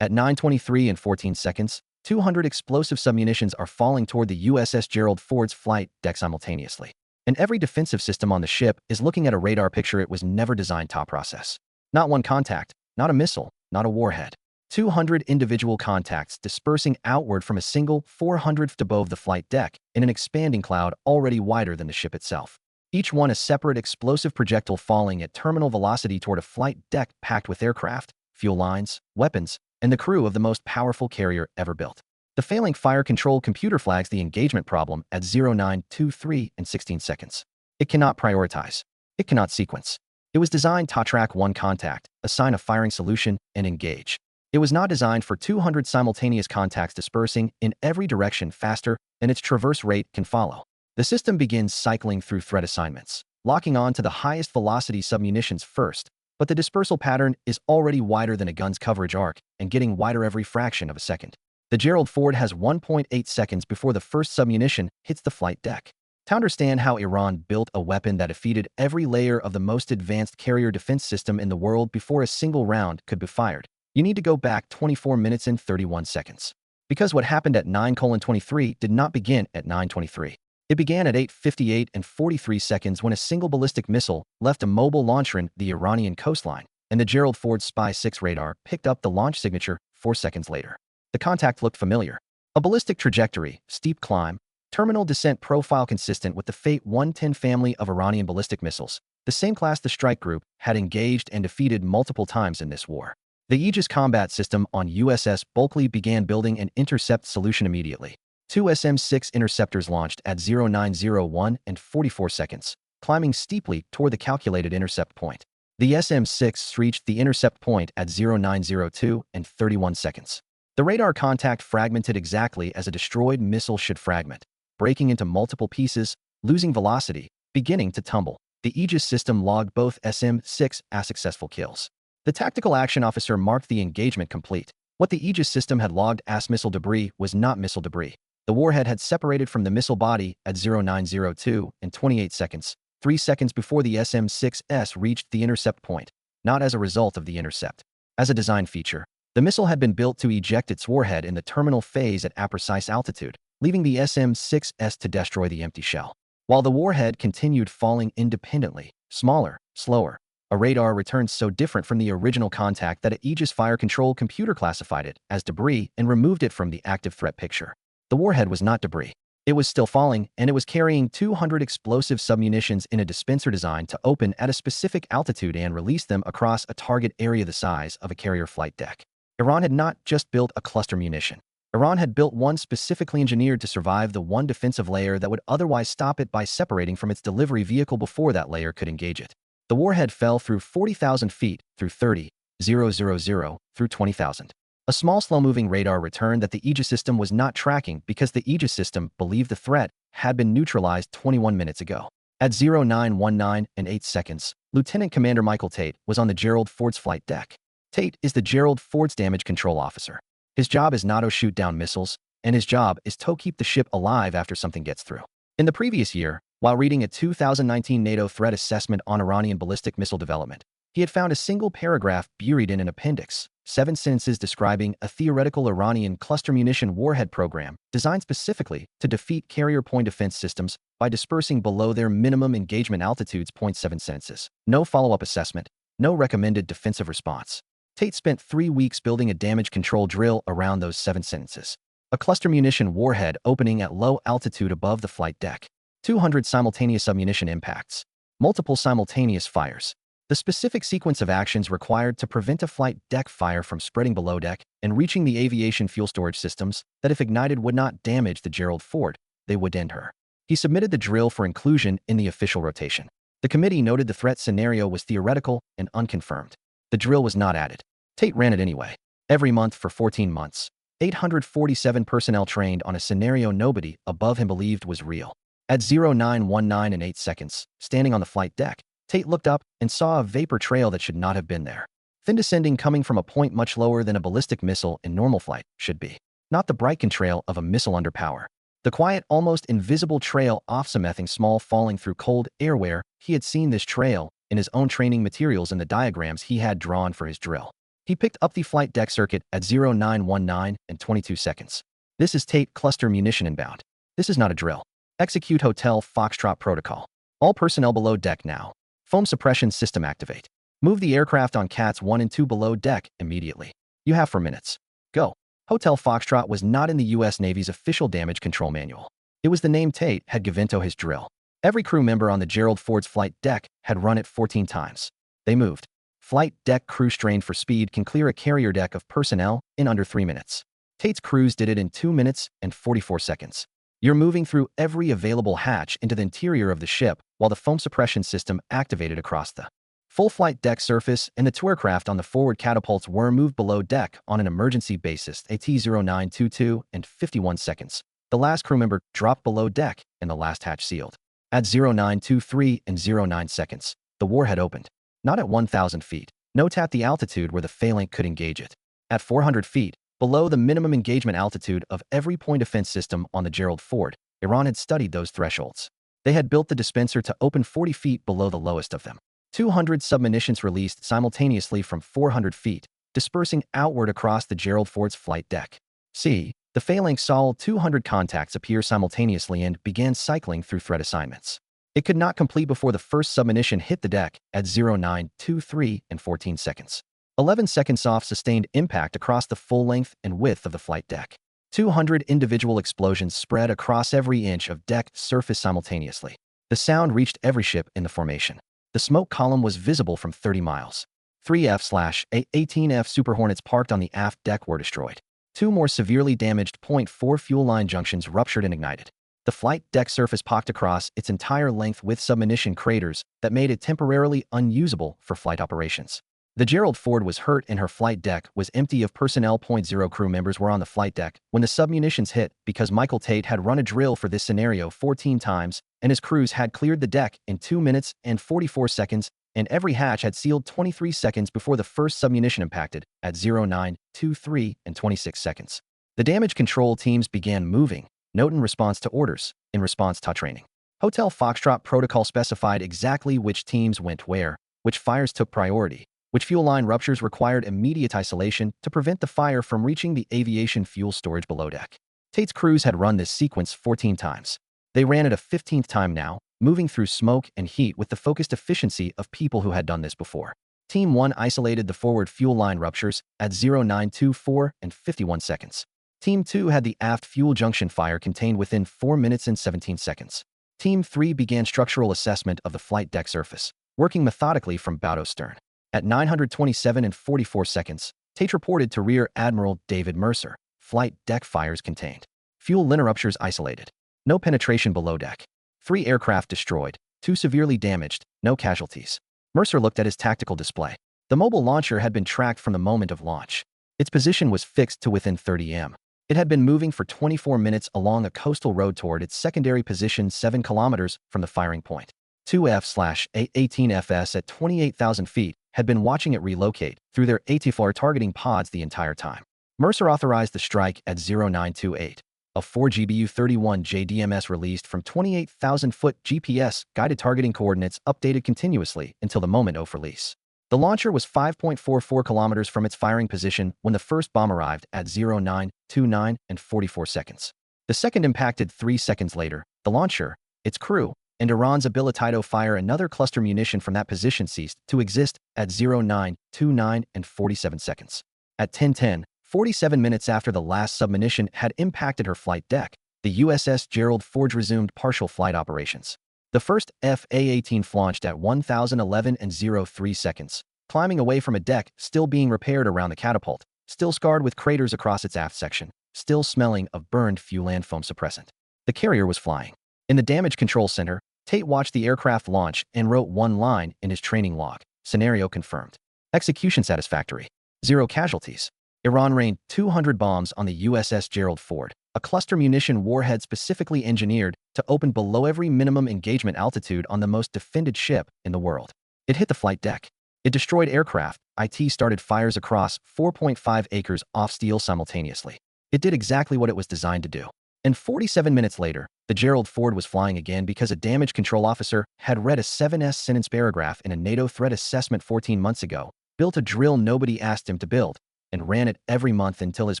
At 9:23 and 14 seconds, 200 explosive submunitions are falling toward the USS Gerald Ford's flight deck simultaneously. And every defensive system on the ship is looking at a radar picture it was never designed to process. Not one contact, not a missile, not a warhead. 200 individual contacts dispersing outward from a single 400 feet above the flight deck in an expanding cloud already wider than the ship itself. Each one a separate explosive projectile falling at terminal velocity toward a flight deck packed with aircraft, fuel lines, weapons, and the crew of the most powerful carrier ever built. The failing fire control computer flags the engagement problem at 0923 and 16 seconds. It cannot prioritize. It cannot sequence. It was designed to track one contact, assign a firing solution, and engage. It was not designed for 200 simultaneous contacts dispersing in every direction faster than its traverse rate can follow. The system begins cycling through threat assignments, locking on to the highest velocity submunitions first, but the dispersal pattern is already wider than a gun's coverage arc and getting wider every fraction of a second. The Gerald Ford has 1.8 seconds before the first submunition hits the flight deck. To understand how Iran built a weapon that defeated every layer of the most advanced carrier defense system in the world before a single round could be fired, you need to go back 24 minutes and 31 seconds. Because what happened at 9:23 did not begin at 9:23. It began at 8:58 and 43 seconds when a single ballistic missile left a mobile launcher in the Iranian coastline, and the Gerald Ford Spy-6 radar picked up the launch signature 4 seconds later. The contact looked familiar. A ballistic trajectory, steep climb, terminal descent profile consistent with the Fate 110 family of Iranian ballistic missiles, the same class the strike group had engaged and defeated multiple times in this war. The Aegis combat system on USS Bulkley began building an intercept solution immediately. 2 SM-6 interceptors launched at 0901 and 44 seconds, climbing steeply toward the calculated intercept point. The SM-6 reached the intercept point at 0902 and 31 seconds. The radar contact fragmented exactly as a destroyed missile should fragment, breaking into multiple pieces, losing velocity, beginning to tumble. The Aegis system logged both SM-6 as successful kills. The tactical action officer marked the engagement complete. What the Aegis system had logged as missile debris was not missile debris. The warhead had separated from the missile body at 0902 and 28 seconds, 3 seconds before the SM-6S reached the intercept point, not as a result of the intercept. As a design feature, the missile had been built to eject its warhead in the terminal phase at a precise altitude, leaving the SM-6S to destroy the empty shell. While the warhead continued falling independently, smaller, slower, a radar returned so different from the original contact that an Aegis fire control computer classified it as debris and removed it from the active threat picture. The warhead was not debris. It was still falling, and it was carrying 200 explosive submunitions in a dispenser designed to open at a specific altitude and release them across a target area the size of a carrier flight deck. Iran had not just built a cluster munition. Iran had built one specifically engineered to survive the one defensive layer that would otherwise stop it by separating from its delivery vehicle before that layer could engage it. The warhead fell through 40,000 feet, through 30,000, through 20,000. A small slow-moving radar returned that the Aegis system was not tracking because the Aegis system believed the threat had been neutralized 21 minutes ago. At 0919 and 8 seconds, Lieutenant Commander Michael Tate was on the Gerald Ford's flight deck. Tate is the Gerald Ford's damage control officer. His job is not to shoot down missiles, and his job is to keep the ship alive after something gets through. In the previous year, while reading a 2019 NATO threat assessment on Iranian ballistic missile development, he had found a single paragraph buried in an appendix, 7 sentences describing a theoretical Iranian cluster munition warhead program designed specifically to defeat carrier point defense systems by dispersing below their minimum engagement altitudes. 7 sentences. No follow-up assessment, no recommended defensive response. Tate spent 3 weeks building a damage control drill around those 7 sentences. A cluster munition warhead opening at low altitude above the flight deck. 200 simultaneous submunition impacts. Multiple simultaneous fires. The specific sequence of actions required to prevent a flight deck fire from spreading below deck and reaching the aviation fuel storage systems that if ignited would not damage the Gerald Ford, they would end her. He submitted the drill for inclusion in the official rotation. The committee noted the threat scenario was theoretical and unconfirmed. The drill was not added. Tate ran it anyway. Every month for 14 months. 847 personnel trained on a scenario nobody above him believed was real. At 0919 and 8 seconds, standing on the flight deck, Tate looked up and saw a vapor trail that should not have been there. Thin descending coming from a point much lower than a ballistic missile in normal flight should be. Not the bright contrail of a missile under power. The quiet, almost invisible trail off something small falling through cold air where he had seen this trail in his own training materials and the diagrams he had drawn for his drill. He picked up the flight deck circuit at 0919 and 22 seconds. This is Tate cluster munition inbound. This is not a drill. Execute Hotel Foxtrot protocol. All personnel below deck now. Foam suppression system activate. Move the aircraft on Cats 1 and 2 below deck immediately. You have 4 minutes. Go. Hotel Foxtrot was not in the U.S. Navy's official damage control manual. It was the name Tate had given to his drill. Every crew member on the Gerald Ford's flight deck had run it 14 times. They moved. Flight deck crew strained for speed can clear a carrier deck of personnel in under 3 minutes. Tate's crews did it in 2 minutes and 44 seconds. You're moving through every available hatch into the interior of the ship while the foam suppression system activated across the full flight deck surface, and the two aircraft on the forward catapults were moved below deck on an emergency basis at 0922 and 51 seconds. The last crew member dropped below deck and the last hatch sealed. At 0923 and 09 seconds, the warhead opened. Not at 1,000 feet. Note at the altitude where the phalanx could engage it. At 400 feet, below the minimum engagement altitude of every point defense system on the Gerald Ford, Iran had studied those thresholds. They had built the dispenser to open 40 feet below the lowest of them. 200 submunitions released simultaneously from 400 feet, dispersing outward across the Gerald Ford's flight deck. C. The phalanx saw 200 contacts appear simultaneously and began cycling through threat assignments. It could not complete before the first submunition hit the deck at 0923 and 14 seconds. 11 seconds off sustained impact across the full length and width of the flight deck. 200 individual explosions spread across every inch of deck surface simultaneously. The sound reached every ship in the formation. The smoke column was visible from 30 miles. 3 F/A-18F Super Hornets parked on the aft deck were destroyed. 2 more severely damaged .4 fuel line junctions ruptured and ignited. The flight deck surface pocked across its entire length with submunition craters that made it temporarily unusable for flight operations. The Gerald Ford was hurt and her flight deck was empty of personnel. 0 crew members were on the flight deck when the submunitions hit because Michael Tate had run a drill for this scenario 14 times and his crews had cleared the deck in 2 minutes and 44 seconds, and every hatch had sealed 23 seconds before the first submunition impacted at 0923 and 26 seconds. The damage control teams began moving, note in response to orders, in response to training. Hotel Foxtrot protocol specified exactly which teams went where, which fires took priority, which fuel line ruptures required immediate isolation to prevent the fire from reaching the aviation fuel storage below deck. Tate's crews had run this sequence 14 times. They ran it a 15th time now, moving through smoke and heat with the focused efficiency of people who had done this before. Team 1 isolated the forward fuel line ruptures at 0924 and 51 seconds. Team 2 had the aft fuel junction fire contained within 4 minutes and 17 seconds. Team 3 began structural assessment of the flight deck surface, working methodically from bow to stern. At 927 and 44 seconds, Tate reported to Rear Admiral David Mercer, flight deck fires contained. Fuel line ruptures isolated. No penetration below deck. 3 aircraft destroyed, 2 severely damaged, no casualties. Mercer looked at his tactical display. The mobile launcher had been tracked from the moment of launch. Its position was fixed to within 30 m. It had been moving for 24 minutes along a coastal road toward its secondary position 7 kilometers from the firing point. 2 F/A-18FS at 28,000 feet had been watching it relocate through their ATFR targeting pods the entire time. Mercer authorized the strike at 0928. A 4 GBU-31 JDMS released from 28,000-foot GPS-guided targeting coordinates updated continuously until the moment of release. The launcher was 5.44 kilometers from its firing position when the first bomb arrived at 0929 and 44 seconds. The second impacted 3 seconds later. The launcher, its crew, and Iran's ability to fire another cluster munition from that position ceased to exist at 0929 and 47 seconds. At 10:10, 47 minutes after the last submunition had impacted her flight deck, the USS Gerald Ford resumed partial flight operations. The first FA-18 launched at 1011 and 03 seconds, climbing away from a deck still being repaired around the catapult, still scarred with craters across its aft section, still smelling of burned fuel and foam suppressant. The carrier was flying. In the damage control center, Tate watched the aircraft launch and wrote one line in his training log. Scenario confirmed. Execution satisfactory. 0 casualties. Iran rained 200 bombs on the USS Gerald Ford, a cluster munition warhead specifically engineered to open below every minimum engagement altitude on the most defended ship in the world. It hit the flight deck. It destroyed aircraft. It started fires across 4.5 acres off steel simultaneously. It did exactly what it was designed to do. And 47 minutes later, the Gerald Ford was flying again because a damage control officer had read a 7S sentence paragraph in a NATO threat assessment 14 months ago built a drill nobody asked him to build, and ran it every month until his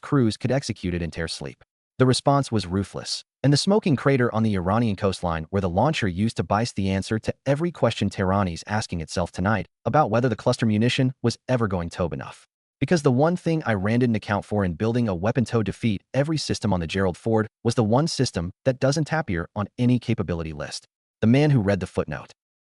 crews could execute it in their sleep. The response was ruthless, and the smoking crater on the Iranian coastline were the launcher used to bias the answer to every question Tehran's asking itself tonight about whether the cluster munition was ever going to enough. Because the one thing Iran didn't account for in building a weapon to defeat every system on the Gerald Ford was the one system that doesn't appear on any capability list. The man who read the footnote.